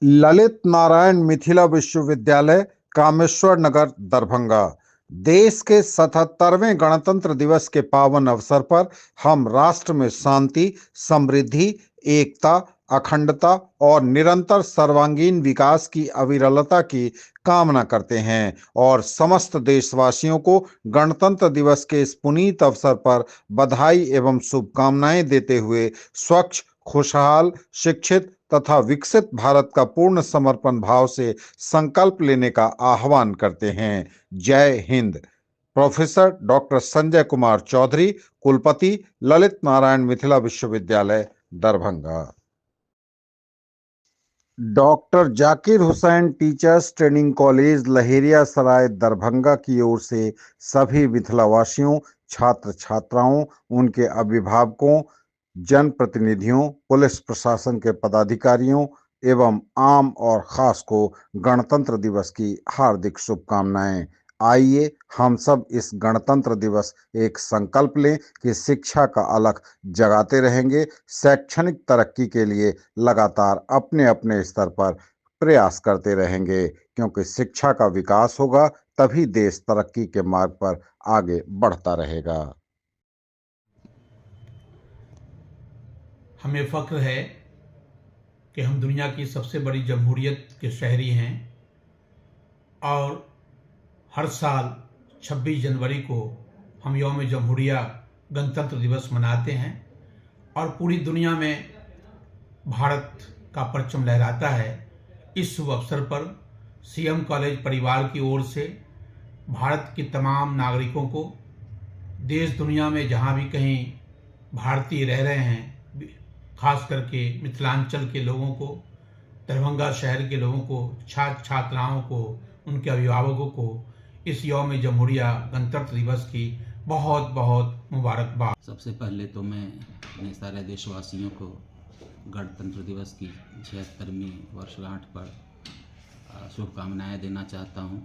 ललित नारायण मिथिला विश्वविद्यालय, कामेश्वर नगर, दरभंगा। देश के 77वें गणतंत्र दिवस के पावन अवसर पर हम राष्ट्र में शांति, समृद्धि, एकता, अखंडता और निरंतर सर्वांगीण विकास की अविरलता की कामना करते हैं और समस्त देशवासियों को गणतंत्र दिवस के इस पुनीत अवसर पर बधाई एवं शुभकामनाएं देते हुए स्वच्छ, खुशहाल, शिक्षित तथा विकसित भारत का पूर्ण समर्पण भाव से संकल्प लेने का आह्वान करते हैं। जय हिंद। प्रोफेसर डॉक्टर संजय कुमार चौधरी, कुलपति, ललित नारायण मिथिला विश्वविद्यालय, Darbhanga. Doctor Zakir Hussain teachers training college, Laheria Sarai, Darbhanga की ओर से सभी मिथिलावासियों, छात्र छात्राओं, उनके अभिभावकों, जनप्रतिनिधियों, पुलिस प्रशासन के पदाधिकारियों एवं आम और खास को गणतंत्र दिवस की हार्दिक शुभकामनाएं। आइए हम सब इस गणतंत्र दिवस एक संकल्प लें कि शिक्षा का अलख जगाते रहेंगे, शैक्षणिक तरक्की के लिए लगातार अपने अपने स्तर पर प्रयास करते रहेंगे, क्योंकि शिक्षा का विकास होगा तभी देश तरक्की के मार्ग पर आगे बढ़ता रहेगा। हमें फख्र है कि हम दुनिया की सबसे बड़ी जमहूरियत के शहरी हैं और हर साल 26 जनवरी को हम यौम जमहूरिया गणतंत्र दिवस मनाते हैं और पूरी दुनिया में भारत का परचम लहराता है। इस शुभ अवसर पर सीएम कॉलेज परिवार की ओर से भारत के तमाम नागरिकों को, देश दुनिया में जहाँ भी कहीं भारतीय रह रहे हैं, खास करके मिथिलांचल के लोगों को, दरभंगा शहर के लोगों को, छात्र छात्राओं को, उनके अभिभावकों को इस यौम जमहूरिया गणतंत्र दिवस की बहुत बहुत मुबारकबाद। सबसे पहले तो मैं अपने सारे देशवासियों को गणतंत्र दिवस की 76वीं वर्षगांठ पर शुभकामनाएं देना चाहता हूं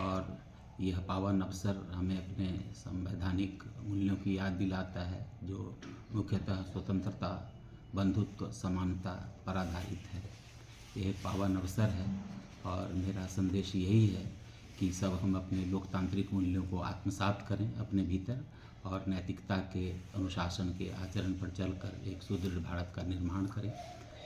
और यह पावन अवसर हमें अपने संवैधानिक मूल्यों की याद दिलाता है, जो मुख्यतः स्वतंत्रता, बंधुत्व, समानता पर आधारित है। यह एक पावन अवसर है और मेरा संदेश यही है कि सब हम अपने लोकतांत्रिक मूल्यों को आत्मसात करें अपने भीतर और नैतिकता के, अनुशासन के आचरण पर चलकर एक सुदृढ़ भारत का निर्माण करें।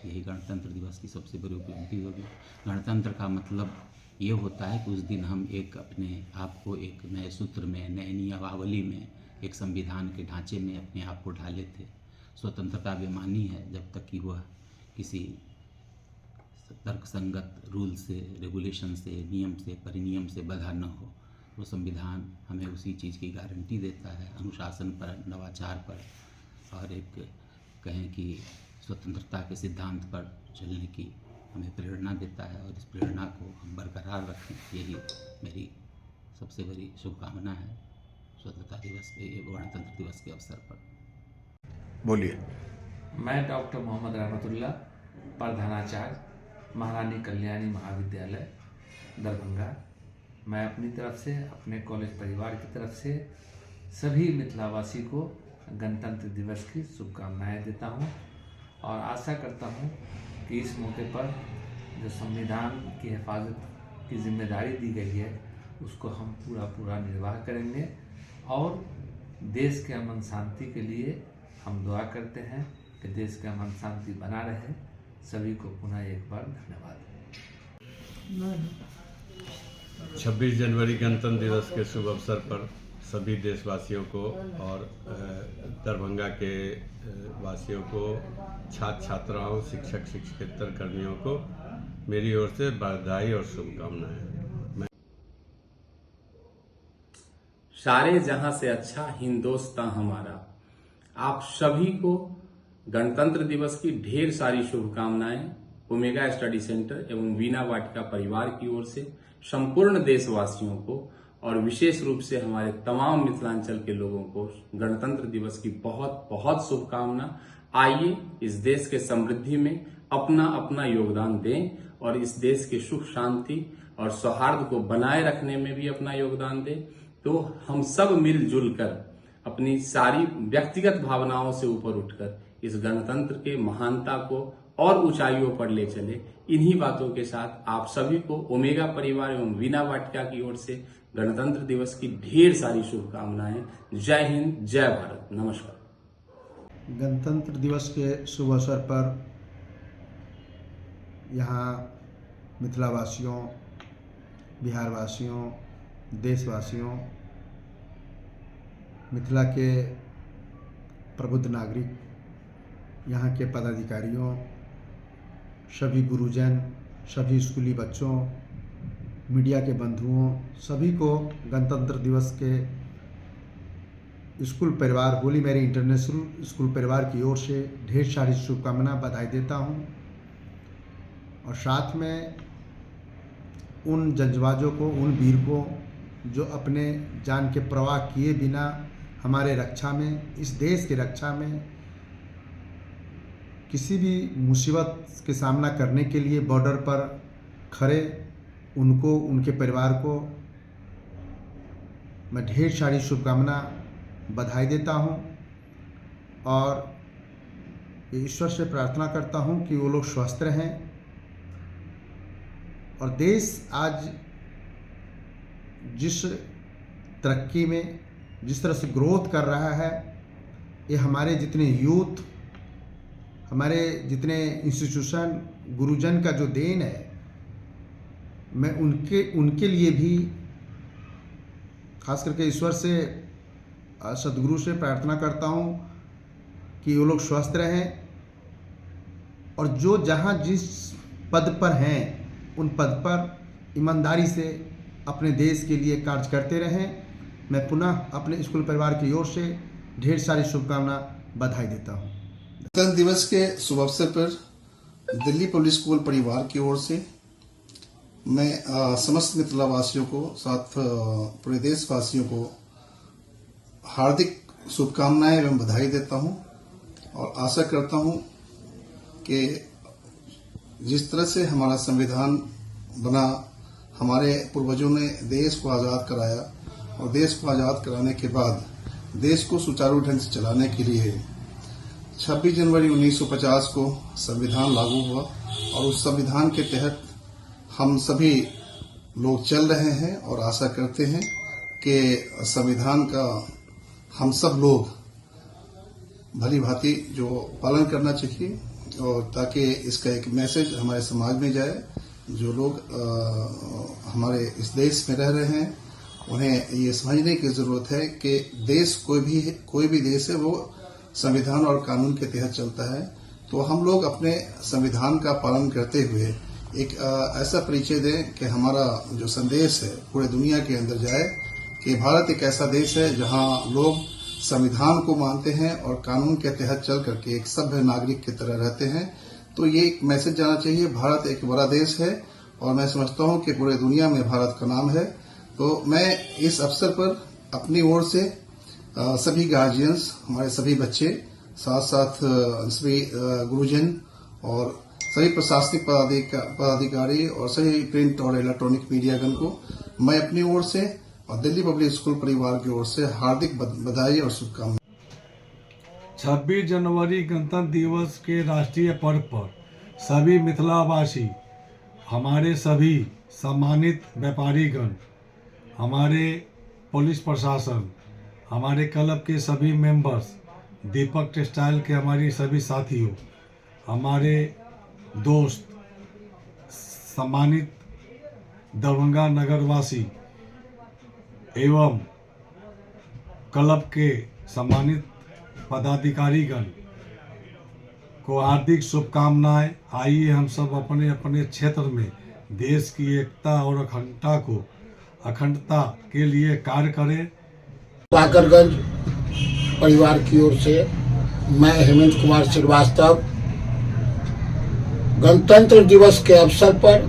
यही गणतंत्र दिवस की सबसे बड़ी उपलब्धि होगी। गणतंत्र का मतलब ये होता है कि उस दिन हम एक अपने आप को एक नए सूत्र में, नए नियमावली में, एक संविधान के ढांचे में अपने आप को ढाले थे। स्वतंत्रता बेमानी है जब तक कि वह किसी तर्कसंगत रूल से, रेगुलेशन से, नियम से, परिनियम से बंधा न हो। वो संविधान हमें उसी चीज़ की गारंटी देता है, अनुशासन पर, नवाचार पर और एक कहें कि स्वतंत्रता के सिद्धांत पर चलने की हमें प्रेरणा देता है और इस प्रेरणा को हम बरकरार रखें, यही मेरी सबसे बड़ी शुभकामना है स्वतंत्रता दिवस के, गणतंत्र दिवस के अवसर पर। बोलिए। मैं डॉक्टर मोहम्मद रहमतुल्लाह, प्रधानाचार्य, महारानी कल्याणी महाविद्यालय, दरभंगा। मैं अपनी तरफ से, अपने कॉलेज परिवार की तरफ से सभी मिथिलावासी को गणतंत्र दिवस की शुभकामनाएं देता हूं और आशा करता हूं कि इस मौके पर जो संविधान की हिफाजत की जिम्मेदारी दी गई है उसको हम पूरा निर्वाह करेंगे और देश के अमन शांति के लिए हम दुआ करते हैं कि देश का अमन शांति बना रहे। सभी को पुनः एक बार धन्यवाद। 26 जनवरी गणतंत्र दिवस के शुभ अवसर पर सभी देशवासियों को और दरभंगा के वासियों को, छात्र छात्राओं, शिक्षक शिक्षकेतर कर्मियों को मेरी ओर से बधाई और शुभकामनाएं। सारे जहां से अच्छा हिंदुस्तान हमारा। आप सभी को गणतंत्र दिवस की ढेर सारी शुभकामनाएं ओमेगा स्टडी सेंटर एवं वीणा वाटिका परिवार की ओर से संपूर्ण देशवासियों को और विशेष रूप से हमारे तमाम मिथिलांचल के लोगों को गणतंत्र दिवस की बहुत बहुत शुभकामना। आइए इस देश के समृद्धि में अपना अपना योगदान दें और इस देश के सुख, शांति और सौहार्द को बनाए रखने में भी अपना योगदान दें। तो हम सब मिलजुल कर अपनी सारी व्यक्तिगत भावनाओं से ऊपर उठकर इस गणतंत्र के महानता को और ऊंचाइयों पर ले चले। इन्हीं बातों के साथ आप सभी को ओमेगा परिवार एवं वीना वाटिका की ओर से गणतंत्र दिवस की ढेर सारी शुभकामनाएं। जय हिंद, जय भारत, नमस्कार। गणतंत्र दिवस के शुभ अवसर पर यहाँ मिथिलावासियों, बिहारवासियों, देशवासियों, मिथिला के प्रबुद्ध नागरिक, यहाँ के पदाधिकारियों, सभी गुरुजन, सभी स्कूली बच्चों, मीडिया के बंधुओं, सभी को गणतंत्र दिवस के स्कूल परिवार, होली मैरी इंटरनेशनल स्कूल परिवार की ओर से ढेर सारी शुभकामना, बधाई देता हूँ। और साथ में उन जंगबाजों को, उन वीर को जो अपने जान के परवाह किए बिना हमारे रक्षा में, इस देश की रक्षा में किसी भी मुसीबत के सामना करने के लिए बॉर्डर पर खड़े, उनको, उनके परिवार को मैं ढेर सारी शुभकामना, बधाई देता हूं। और ईश्वर से प्रार्थना करता हूं कि वो लोग स्वस्थ रहें। और देश आज जिस तरक्की में, जिस तरह से ग्रोथ कर रहा है, ये हमारे जितने यूथ, हमारे जितने इंस्टीट्यूशन, गुरुजन का जो देन है, मैं उनके लिए भी खास करके ईश्वर से, सदगुरु से प्रार्थना करता हूँ कि वो लोग स्वस्थ रहें और जो जहाँ जिस पद पर हैं उन पद पर ईमानदारी से अपने देश के लिए कार्य करते रहें। मैं पुनः अपने स्कूल परिवार की ओर से ढेर सारी शुभकामना, बधाई देता हूँ। गणतंत्र दिवस के शुभ अवसर पर दिल्ली पब्लिक स्कूल परिवार की ओर से मैं समस्त मिथिला वासियों को, साथ पूरे देशवासियों को हार्दिक शुभकामनाएं एवं बधाई देता हूं और आशा करता हूं कि जिस तरह से हमारा संविधान बना, हमारे पूर्वजों ने देश को आज़ाद कराया और देश को आज़ाद कराने के बाद देश को सुचारू ढंग से चलाने के लिए 26 जनवरी 1950 को संविधान लागू हुआ और उस संविधान के तहत हम सभी लोग चल रहे हैं और आशा करते हैं कि संविधान का हम सब लोग भली भांति जो पालन करना चाहिए, और ताकि इसका एक मैसेज हमारे समाज में जाए। जो लोग हमारे इस देश में रह रहे हैं, उन्हें ये समझने की ज़रूरत है कि देश कोई भी देश है वो संविधान और कानून के तहत चलता है। तो हम लोग अपने संविधान का पालन करते हुए एक ऐसा परिचय दें कि हमारा जो संदेश है पूरे दुनिया के अंदर जाए कि भारत एक ऐसा देश है जहां लोग संविधान को मानते हैं और कानून के तहत चल करके एक सभ्य नागरिक की तरह रहते हैं। तो ये एक मैसेज जाना चाहिए, भारत एक बड़ा देश है और मैं समझता हूं कि पूरे दुनिया में भारत का नाम है। तो मैं इस अवसर पर अपनी ओर से सभी गार्जियंस, हमारे सभी बच्चे, साथ साथ सभी गुरुजन और सभी प्रशासनिक पदाधिकारी और सभी प्रिंट और इलेक्ट्रॉनिक मीडियागण को मैं अपनी ओर से और दिल्ली पब्लिक स्कूल परिवार की ओर से हार्दिक बधाई और शुभकामनाएं। 26 जनवरी गणतंत्र दिवस के राष्ट्रीय पर्व पर सभी मिथिलावासी, हमारे सभी सम्मानित व्यापारीगण, हमारे पुलिस प्रशासन, हमारे क्लब के सभी मेंबर्स, दीपक टेक्सटाइल के हमारी सभी साथियों, हमारे दोस्त, सम्मानित दरभंगा नगरवासी एवं क्लब के सम्मानित पदाधिकारीगण को हार्दिक शुभकामनाएं। आइए हम सब अपने अपने क्षेत्र में देश की एकता और अखंडता के लिए कार्य करें। बाकरगंज परिवार की ओर से मैं हेमंत कुमार श्रीवास्तव गणतंत्र दिवस के अवसर पर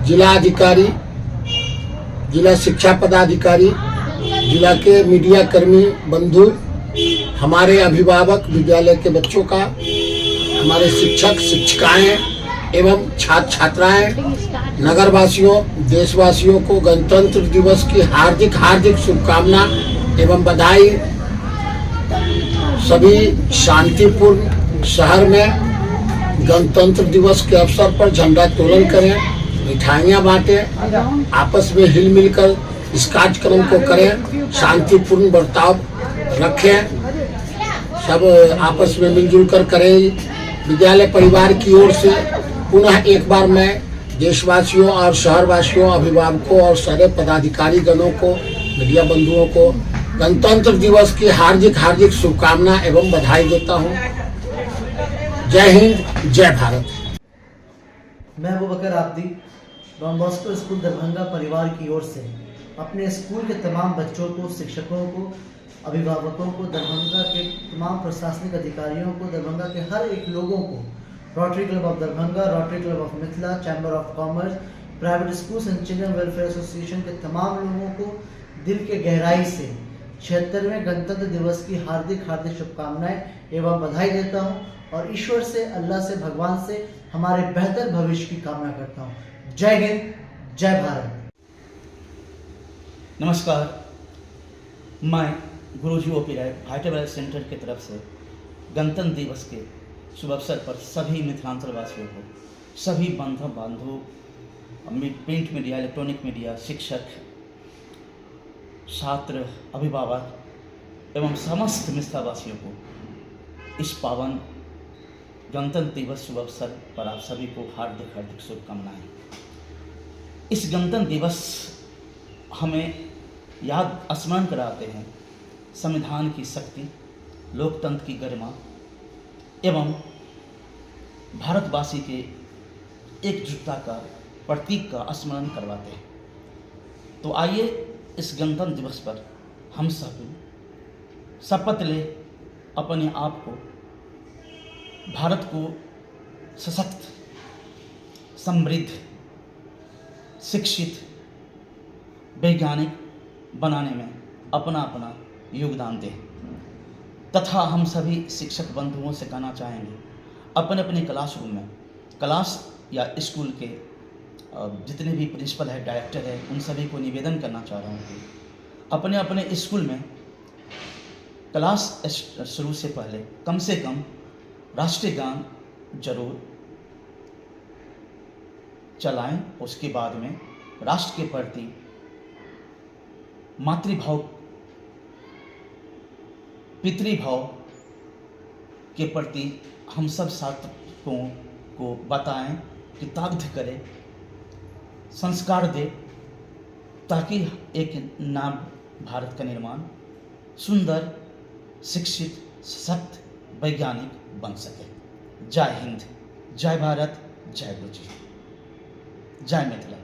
जिला अधिकारी, जिला शिक्षा पदाधिकारी, जिला के मीडिया कर्मी बंधु, हमारे अभिभावक, विद्यालय के बच्चों का, हमारे शिक्षक शिक्षिकाएं एवं छात्र छात्राएं, नगरवासियों, देशवासियों को गणतंत्र दिवस की हार्दिक हार्दिक शुभकामना एवं बधाई। सभी शांतिपूर्ण शहर में गणतंत्र दिवस के अवसर पर झंडोत्तोलन करें, मिठाइयाँ बांटें, आपस में हिल मिलकर इस कार्यक्रम को करें, शांतिपूर्ण बर्ताव रखें, सब आपस में मिलजुल कर करें। विद्यालय परिवार की ओर से पुनः एक बार मैं देशवासियों और शहरवासियों, अभिभावकों और सारे पदाधिकारी गणों को, मीडिया बंधुओं को गणतंत्र दिवस की हार्दिक हार्दिक शुभकामना एवं बधाई देता हूँ। जय हिंद, जय भारत। मैं Abu Bakar Abdi Don Bosco school Darbhanga परिवार की ओर से अपने स्कूल के तमाम बच्चों को, शिक्षकों को, अभिभावकों को, दरभंगा के तमाम प्रशासनिक अधिकारियों को, दरभंगा के हर एक लोगों को, rotary club of Darbhanga, rotary club of Mithila, chamber of commerce, private schools and children welfare association के तमाम लोगों को दिल के गहराई से 76वें गणतंत्र दिवस की हार्दिक हार्दिक शुभकामनाएं एवं बधाई देता हूं और ईश्वर से, अल्लाह से, भगवान से हमारे बेहतर भविष्य की कामना करता हूं। जय हिंद, जय भारत। नमस्कार, मैं गुरुजी ओपी राय भाईटेबल सेंटर की तरफ से गणतंत्र दिवस के शुभ अवसर पर सभी मिथिलांचल वासियों को, सभी बांधव, प्रिंट मीडिया, इलेक्ट्रॉनिक मीडिया, शिक्षक, छात्र, अभिभावक एवं समस्त मिथिलावासियों को इस पावन गणतंत्र दिवस शुभ अवसर पर आप सभी को हार्दिक हार्दिक शुभकामनाएं। इस गणतंत्र दिवस हमें याद स्मरण कराते हैं संविधान की शक्ति, लोकतंत्र की गरिमा एवं भारतवासी के एकजुटता का प्रतीक का स्मरण करवाते हैं। तो आइए इस गणतंत्र दिवस पर हम सब शपथ लें अपने आप को भारत को सशक्त, समृद्ध, शिक्षित, वैज्ञानिक बनाने में अपना अपना योगदान दें तथा हम सभी शिक्षक बंधुओं से कहना चाहेंगे अपने अपने क्लासरूम में, क्लास या स्कूल के जितने भी प्रिंसिपल है, डायरेक्टर है, उन सभी को निवेदन करना चाह रहा हूँ कि अपने अपने स्कूल में क्लास शुरू से पहले कम से कम राष्ट्रीय गान जरूर चलाएं। उसके बाद में राष्ट्र के प्रति मातृभाव, पितृभाव के प्रति हम सब छात्रों को बताएं कि ताकत करें, संस्कार दे, ताकि एक नाम भारत का निर्माण सुंदर, शिक्षित, सशक्त, वैज्ञानिक बन सके। जय हिंद, जय भारत, जय गुरु जी, जय मिथिला।